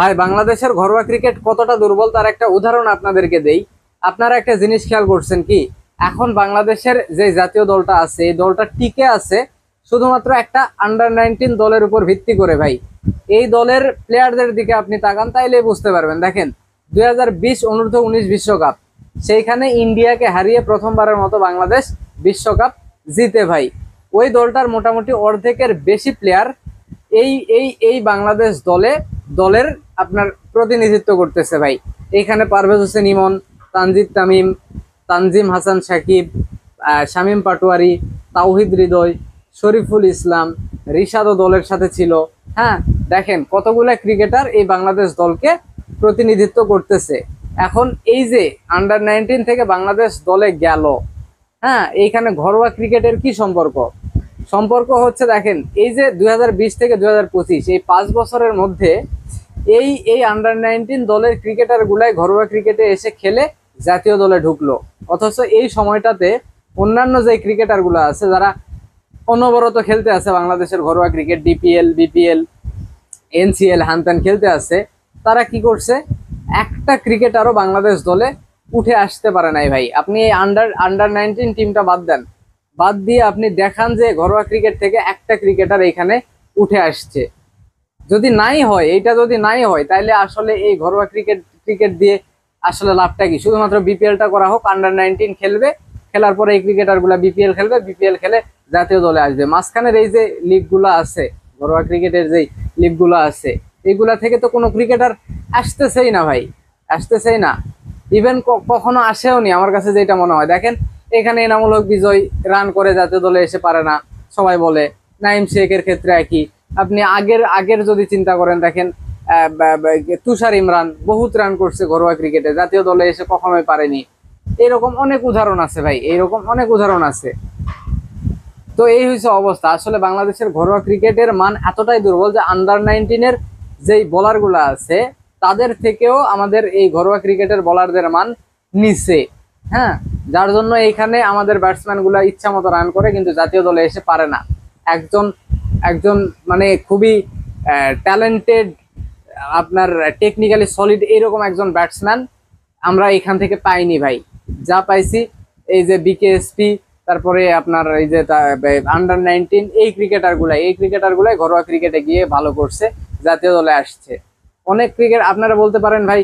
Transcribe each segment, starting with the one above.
ভাই বাংলাদেশের ঘরোয়া ক্রিকেট কতটা দুর্বল তার একটা উদাহরণ আপনাদেরকে দেই। আপনারা একটা জিনিস খেয়াল করছেন কি, এখন বাংলাদেশের যে জাতীয় দলটা আছে এই দলটা টিকে আছে শুধুমাত্র একটা আন্ডার 19 দলের উপর ভিত্তি করে। ভাই এই দলের প্লেয়ারদের দিকে আপনি তাকান তাইলে বুঝতে পারবেন। দেখেন 2020 অনূর্ধ্ব 19 বিশ্বকাপ, সেইখানে ইন্ডিয়াকে হারিয়ে প্রথমবারের মতো বাংলাদেশ বিশ্বকাপ জিতে। ভাই ওই দলটার মোটামুটি অর্ধেকের বেশি প্লেয়ার এই এই এই বাংলাদেশ দলের আপনার প্রতিনিধিত্ব করতেছে। ভাই এইখানে পারভেজ হোসেন ইমন, তানজিদ তামিম, তানজিম হাসান সাকিব, শামীম পাটোয়ারি, তাওহিদ হৃদয়, শরীফুল ইসলাম, রিশাদও দলের সাথে ছিল। হ্যাঁ, দেখেন কতগুলা ক্রিকেটার এই বাংলাদেশ দলকে প্রতিনিধিত্ব করতেছে। এখন এই যে আন্ডার 19 থেকে বাংলাদেশ দলে গেল, হ্যাঁ, এইখানে ঘরোয়া ক্রিকেটের কি সম্পর্ক হচ্ছে দেখেন, এই যে 2020 থেকে 2025 এই 5 বছরের মধ্যে এই আন্ডার 19 দলের ক্রিকেটার গুলাই ঘরোয়া ক্রিকেটে এসে খেলে জাতীয় দলে ঢুকলো। অথচ এই সময়টাতে অন্যান্য যে ক্রিকেটার গুলো আছে যারা অনবরত খেলতে আছে বাংলাদেশের ঘরোয়া ক্রিকেট, ডিপিএল, বিপিএল, এনসিএল, হানতান খেলতে আছে, তারা কি করছে? একটা ক্রিকেটারও বাংলাদেশ দলে উঠে আসতে পারে নাই। ভাই আপনি এই আন্ডার 19 টিমটা বাদ দিয়ে আপনি দেখান যে ঘরোয়া ক্রিকেট থেকে একটা ক্রিকেটার এখানে উঠে আসছে। যদি নাই হয়, এইটা যদি নাই হয়, তাহলে আসলে এই ঘরোয়া ক্রিকেট দিয়ে আসলে লাভটা কি? শুধুমাত্র বিপিএলটা করা হোক, আন্ডার 19 খেলবে, খেলার পরে এই ক্রিকেটার গুলা বিপিএল খেলবে, বিপিএল খেলে জাতীয় দলে আসবে। মাঝখানের এই যে লিগগুলো আছে, ঘরোয়া ক্রিকেটের যেই লিগগুলো আছে, এইগুলা থেকে তো কোনো ক্রিকেটার আসতেছেই না। ভাই আসতেছেই না, ইভেন কখনো আসেও নি আমার কাছে যেটা মনে হয়। দেখেন এখানে এনামুল হক বিজয় রান করে জাতীয় দলে এসে পারে না, সবাই বলে। নাইম শেখের ক্ষেত্রে একই। আপনি আগের যদি চিন্তা করেন, দেখেন তুষার ইমরান বহুত রান করছে ঘরোয়া ক্রিকেটে, জাতীয় দলে এসে কখনোই পারেনি। এরকম অনেক উদাহরণ আছে ভাই, এইরকম অনেক উদাহরণ আছে। তো এই হচ্ছে অবস্থা। আসলে বাংলাদেশের ঘরোয়া ক্রিকেটের মান এতটাই দুর্বল যে আন্ডার 19 যেই বোলার গুলা আছে তাদের থেকেও আমাদের এই ঘরোয়া ক্রিকেটের বোলারদের মান নিচে। হ্যাঁ, যার জন্য এইখানে আমাদের ব্যাটসম্যান গুলা ইচ্ছা মতো রান করে কিন্তু জাতীয় দলে এসে পারে না। একজন একজন মানে খুবই ট্যালেন্টেড, আপনার টেকনিক্যালি সলিড এরকম একজন ব্যাটসম্যান আমরা এখান থেকে পাইনি। ভাই যা পাইছি এই যে বিকেএসপি, তারপরে আপনার এই যে আন্ডার 19 এই ক্রিকেটার গুলাই ঘরোয়া ক্রিকেটে গিয়ে ভালো করছে, জাতীয় দলে আসছে। অনেক ক্রিকেট আপনারা বলতে পারেন ভাই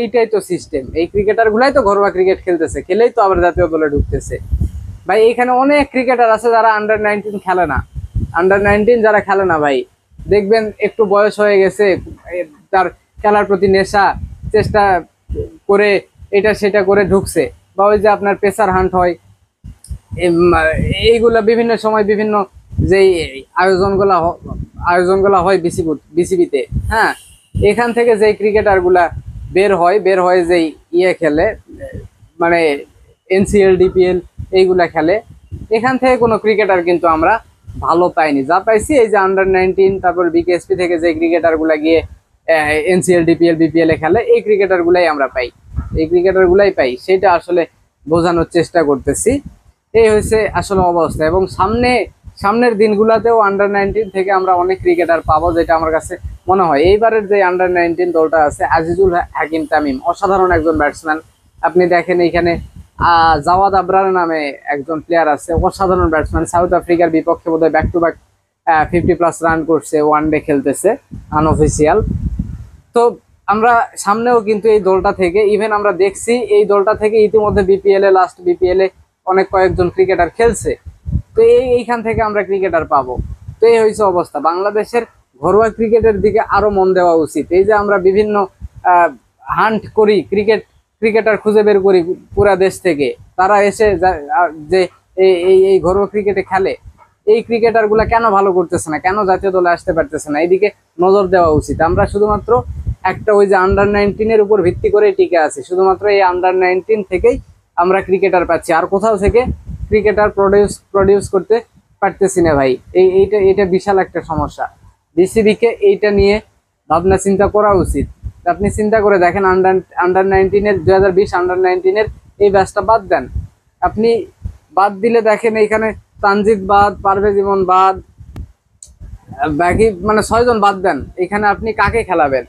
এইটাই তো সিস্টেম, এই ক্রিকেটার গুলাই তো ঘরোয়া ক্রিকেট খেলতেছে, খেলেই তো আবার জাতীয় দলে ঢুকতেছে। ভাই এখানে অনেক ক্রিকেটার আছে যারা আন্ডার 19 খেলে না, যারা খেলে না ভাই, দেখবেন একটু বয়স হয়ে গেছে, তার খেলার প্রতি নেশা, চেষ্টা করে এটা সেটা করে ঢুকছে। বা ওই যে আপনার পেসার হান্ট হয়, এইগুলা বিভিন্ন সময় বিভিন্ন যেই আয়োজনগুলা হয় বিসিবিতে, হ্যাঁ, এখান থেকে যেই ক্রিকেটার গুলা বের হয় যেই খেলে, মানে এনসিএল, ডিপিএল এইগুলা খেলে, এখান থেকে কোনো ক্রিকেটার কিন্তু আমরা ভালো পাইনি। যা পাইছি এই যে আন্ডার 19, তারপর বিকেএসপি থেকে যে ক্রিকেটার গুলা গিয়ে এনসিএল, ডিপিএল, বিপিএল এ খেলে, এই ক্রিকেটার গুলাই আমরা পাই, সেটা আসলে বোঝানোর চেষ্টা করতেছি। এই হচ্ছে আসলে অবস্থা। এবং সামনের দিনগুলোতেও আন্ডার 19 থেকে আমরা অনেক ক্রিকেটার পাবো, যেটা আমার কাছে মনে হয়। এইবারের যে আন্ডার 19 দলটা আছে, আজিজুল হাকিম তামিম অসাধারণ একজন ব্যাটসম্যান। আপনি দেখেন এইখানে জাওয়াদ আবরার নামে একজন প্লেয়ার আছে, অসাধারণ ব্যাটসম্যান। সাউথ আফ্রিকার বিপক্ষে বোধহয় ব্যাক টু ব্যাক 50+ রান করছে, ওয়ানডে খেলতেছে আনঅফিসিয়াল। তো আমরা সামনেও কিন্তু এই দলটা থেকে, ইভেন আমরা দেখছি এই দলটা থেকে ইতিমধ্যে লাস্ট বিপিএল এ অনেক কয়েকজন ক্রিকেটার খেলছে। তো এইখান থেকে আমরা ক্রিকেটার পাবো। তো এই হয়েছে অবস্থা। বাংলাদেশের ঘরোয়া ক্রিকেটের দিকে আরো মন দেওয়া উচিত। এই যে আমরা বিভিন্ন হান্ট করি, ক্রিকেটার খুঁজে বের করি পুরা দেশ থেকে, তারা এসে যে এই ঘরোয়া ক্রিকেটে খেলে, এই ক্রিকেটার গুলা কেন ভালো করতেছে না, কেন জাতীয় দলে আসতে পারতেছে না, এইদিকে নজর দেওয়া উচিত। আমরা শুধুমাত্র একটা ওই যে আন্ডার 19 উপর ভিত্তি করে টিকে আছি, শুধুমাত্র এই আন্ডার 19 থেকেই আমরা ক্রিকেটার পাচ্ছি, আর কোথাও থেকে ক্রিকেটার প্রডিউস করতে পারতেছি না। ভাই এইটা বিশাল একটা সমস্যা। বিসিবিকে এইটা নিয়ে ভাবনা চিন্তা করা উচিত। আপনি চিন্তা করে দেখেন, আন্ডার 19 2020 আন্ডার 19 এই ব্যাচটা বাদ দেন, আপনি বাদ দিলে দেখেন এইখানে তানজিদ বাদ, পারভেজ ইমন বাদ, বাকি মানে 6 জন বাদ দেন, এখানে আপনি কাকে খেলাবেন?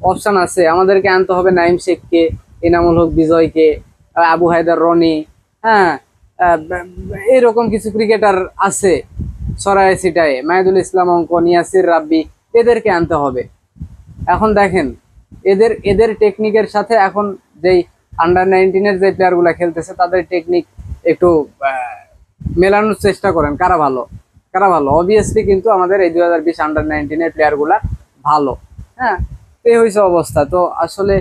অপশন আছে, আমাদেরকে আনতে হবে নাইম শেখকে, এনামুল হক বিজয়কে, আবু হায়দার রনি, হ্যাঁ, এরকম কিছু ক্রিকেটার আছে সরাই সিটায়, মাহিদুল ইসলাম অঙ্কন, ইয়াসির রাব্বি, এদেরকে আনতে হবে। এখন দেখেন এদের এদের টেকনিকের সাথে এখন যেই আন্ডার 19-এর যে প্লেয়ার গুলা খেলতেছে তাদের টেকনিক একটু মেলানোর চেষ্টা করেন, কারা ভালো কারা ভালো। অবভিয়াসলি কিন্তু আমাদের এই 2020 আন্ডার 19-এর প্লেয়ার গুলা ভালো। হ্যাঁ, এই হয়েছে অবস্থা। তো আসলে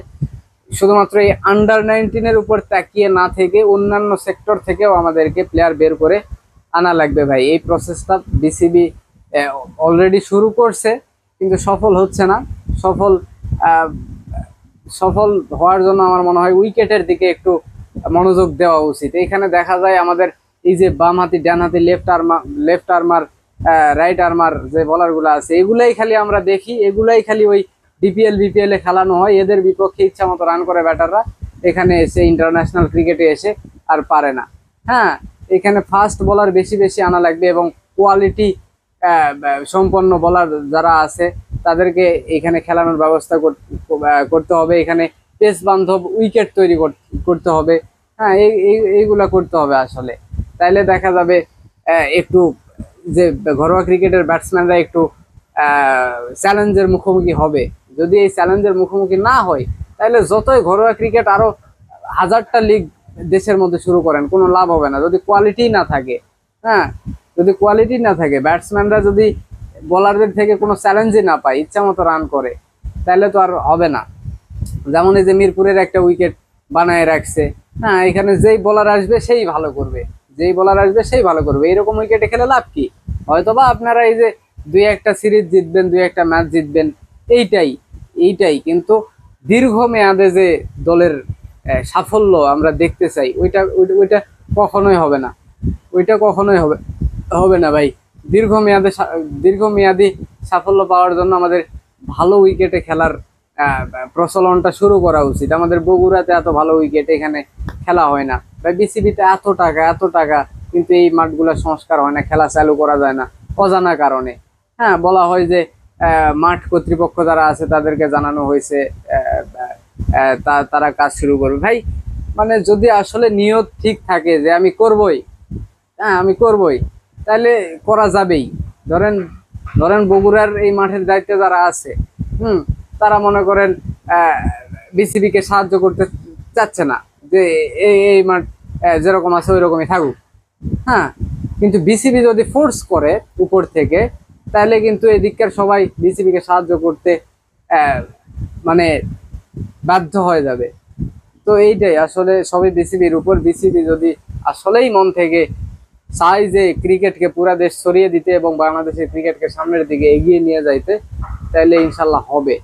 শুধুমাত্র এই আন্ডার 19-এর উপর তাকিয়ে না থেকে অন্যান্য সেক্টর থেকেও আমাদেরকে প্লেয়ার বের করে আনা লাগবে ভাই। এই প্রসেসটা বিসিবি অলরেডি শুরু করছে, কিন্তু সফল হচ্ছে না। সফল আহ, সফল হওয়ার জন্য আমার মনে হয় উইকেটের দিকে একটু মনোযোগ দেওয়া উচিত। এখানে দেখা যায় আমাদের এই যে বাম হাতি, ডান হাতি, লেফট আর্মার, রাইট আর্মার যে বলার গুলো আছে, এগুলাই খালি আমরা দেখি, এগুলাই খালি ওই বিপিএল এ খেলানো হয়। এদের বিপক্ষে ইচ্ছা মতো রান করে ব্যাটাররা, এখানে এসে ইন্টারন্যাশনাল ক্রিকেটে এসে আর পারে না। হ্যাঁ, এখানে ফাস্ট বলার বেশি বেশি আনা লাগবে এবং কোয়ালিটি সম্পন্ন বলার যারা আছে তাদেরকে এখানে খেলানোর ব্যবস্থা করতে হবে। এখানে পেস বান্ধব উইকেট তৈরি করতে হবে। হ্যাঁ, এইগুলা করতে হবে আসলে। তাইলে দেখা যাবে একটু যে ঘরোয়া ক্রিকেটের ব্যাটসম্যানরা একটু চ্যালেঞ্জের মুখোমুখি হবে। যদি এই চ্যালেঞ্জের মুখোমুখি না হয়, তাহলে যতই ঘরোয়া ক্রিকেট আরো 1000টা লিগ দেশের মধ্যে শুরু করেন, কোনো লাভ হবে না যদি কোয়ালিটি না থাকে। হ্যাঁ, যদি কোয়ালিটি না থাকে, ব্যাটসম্যানরা যদি বোলারদের থেকে কোনো চ্যালেঞ্জই না পায়, ইচ্ছা মতো রান করে, তাহলে তো আর হবে না। যেমন এই যে মিরপুরের একটা উইকেট বানায় রাখছে। হ্যাঁ, এখানে যেই বোলার আসবে সেই ভালো করবে, যেই বোলার আসবে সেই ভালো করবে, এরকম উইকেটে খেলে লাভ কি? হয়তোবা আপনারা এই যে 2-1টা সিরিজ জিতবেন, 2-1টা ম্যাচ জিতবেন, এইটাই এইটাই কিন্তু দীর্ঘ মেয়াদে যে দলের সাফল্য আমরা দেখতে চাই, ওইটা ওইটা কখনোই হবে না। ওইটা কখনোই হবে হবে না ভাই। দীর্ঘমেয়াদী সাফল্য পাওয়ার জন্য আমাদের ভালো উইকেটে খেলার প্রচলনটা শুরু করা উচিত। আমাদের বগুড়াতে এত ভালো উইকেট এখানে খেলা হয় না ভাই। বিসিবিতে এত টাকা কিন্তু এই মাঠগুলো সংস্কার হয় না, খেলা চালু করা যায় না অজানা কারণে। হ্যাঁ, বলা হয় যে মাঠ কর্তৃপক্ষ যারা আছে তাদেরকে জানানো হয়েছে, তারা কাজ শুরু করবে ভাই। মানে যদি আসলে নিয়ত ঠিক থাকে যে আমি করবই, হ্যাঁ আমি করবই, তাহলে করা যাবেই। ধরেন ধরেন বগুড়ার এই মাঠের দায়িত্বে যারা আছে, তারা মনে করেন বিসিবি কে সাহায্য করতে চাচ্ছে না, যে এই মাঠ যেরকম আছে ওই রকমই থাকুক। হ্যাঁ, কিন্তু বিসিবি যদি ফোর্স করে উপর থেকে, তাহলে কিন্তু এদিককার সবাই বিসিবি কে সাহায্য করতে মানে বাধ্য হয়ে যাবে। তো এইটাই আসলে সবই বিসিবির উপর। বিসিবি যদি আসলেই মন থেকে চাই যে ক্রিকেটকে পুরা দেশ ছড়িয়ে দিতে এবং বাংলাদেশের ক্রিকেটকে সামনের দিকে এগিয়ে নিয়ে যাইতে, তাহলে ইনশাল্লাহ হবে।